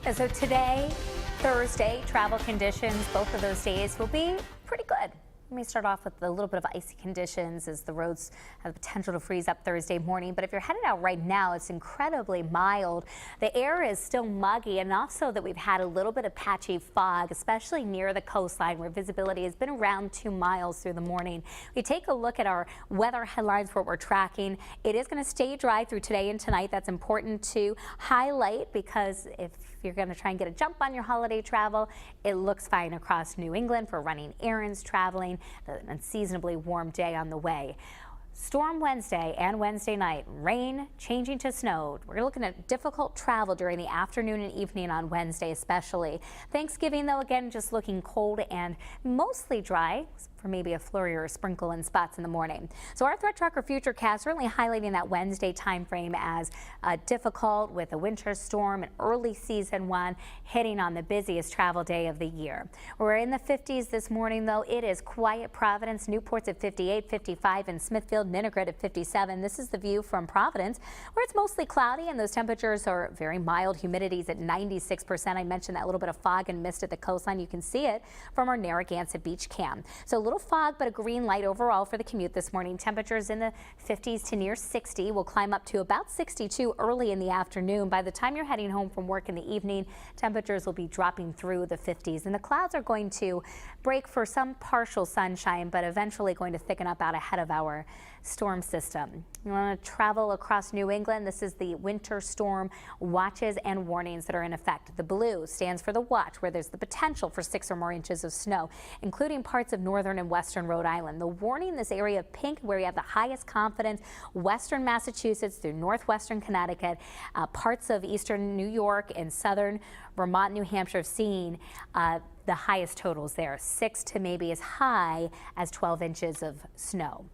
So today, Thursday, travel conditions, both of those days will be pretty good. Let me start off with a little bit of icy conditions as the roads have the potential to freeze up Thursday morning. But if you're headed out right now, it's incredibly mild. The air is still muggy, and also that we've had a little bit of patchy fog, especially near the coastline where visibility has been around 2 miles through the morning. We take a look at our weather headlines for what we're tracking. It is going to stay dry through today and tonight. That's important to highlight because if you're going to try and get a jump on your holiday travel, it looks fine across New England for running errands, traveling. An unseasonably warm day on the way. Storm Wednesday and Wednesday night, rain changing to snow. We're looking at difficult travel during the afternoon and evening on Wednesday especially. Thanksgiving though, again, just looking cold and mostly dry for maybe a flurry or a sprinkle in spots in the morning. So our Threat Tracker Futurecast certainly highlighting that Wednesday time frame as difficult with a winter storm, an early season one hitting on the busiest travel day of the year. We're in the 50s this morning though. It is quiet. Providence, Newport's at 58, 55 in Smithfield, Ninigret at 57. This is the view from Providence where it's mostly cloudy and those temperatures are very mild. Humidity's at 96%. I mentioned that little bit of fog and mist at the coastline. You can see it from our Narragansett Beach cam. So a little fog, but a green light overall for the commute this morning. Temperatures in the 50s to near 60. Will climb up to about 62 early in the afternoon. By the time you're heading home from work in the evening, temperatures will be dropping through the 50s. And the clouds are going to break for some partial sunshine, but eventually going to thicken up out ahead of our storm system. You want to travel across New England? This is the winter storm watches and warnings that are in effect. The blue stands for the watch, where there's the potential for 6 or more inches of snow, including parts of northern and western Rhode Island. The warning, this area of pink, where you have the highest confidence, western Massachusetts through northwestern Connecticut, parts of eastern New York and southern Vermont, New Hampshire have seen the highest totals there, 6 to maybe as high as 12 inches of snow.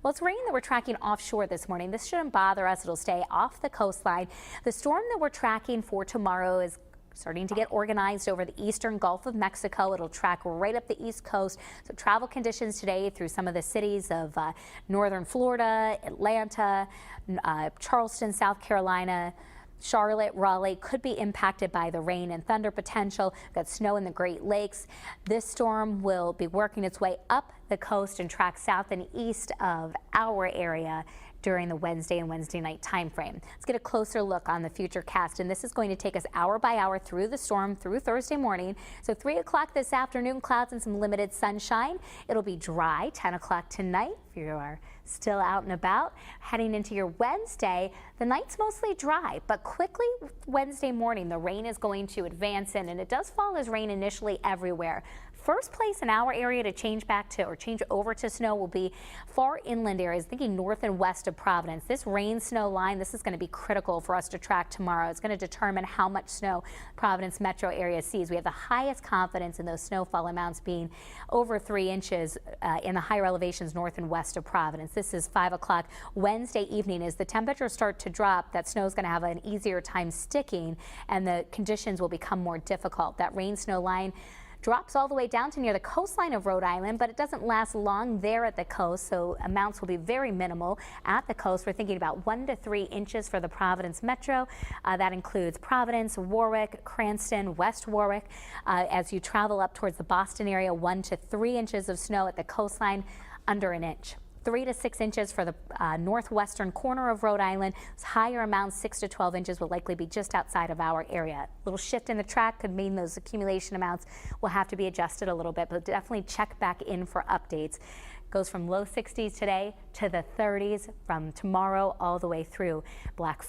Well, it's rain that we're tracking offshore this morning. This shouldn't bother us. It'll stay off the coastline. The storm that we're tracking for tomorrow is starting to get organized over the eastern Gulf of Mexico. It'll track right up the east coast. So travel conditions today through some of the cities of northern Florida, Atlanta, Charleston, South Carolina, Charlotte, Raleigh could be impacted by the rain and thunder potential. We've got snow in the Great Lakes. This storm will be working its way up the coast and track south and east of our area during the Wednesday and Wednesday night time frame. Let's get a closer look on the Futurecast, and this is going to take us hour by hour through the storm through Thursday morning. So 3 o'clock this afternoon, clouds and some limited sunshine. It'll be dry 10 o'clock tonight if you are still out and about. Heading into your Wednesday, the night's mostly dry, but quickly Wednesday morning the rain is going to advance in, and it does fall as rain initially everywhere. First place in our area to change back to or change over to snow will be far inland areas, thinking north and west of Providence. This rain snow line, this is going to be critical for us to track tomorrow. It's going to determine how much snow Providence metro area sees. We have the highest confidence in those snowfall amounts being over 3 inches in the higher elevations north and west of Providence. This is 5 o'clock Wednesday evening. As the temperatures start to drop, that snow is going to have an easier time sticking and the conditions will become more difficult. That rain snow line drops all the way down to near the coastline of Rhode Island, but it doesn't last long there at the coast, so amounts will be very minimal at the coast. We're thinking about 1 to 3 inches for the Providence metro. That includes Providence, Warwick, Cranston, West Warwick. As you travel up towards the Boston area, 1 to 3 inches of snow at the coastline, under an inch. 3 to 6 inches for the northwestern corner of Rhode Island. Higher amounts, 6 to 12 inches, will likely be just outside of our area. A little shift in the track could mean those accumulation amounts will have to be adjusted a little bit, but definitely check back in for updates. Goes from low 60s today to the 30s from tomorrow all the way through Black Friday.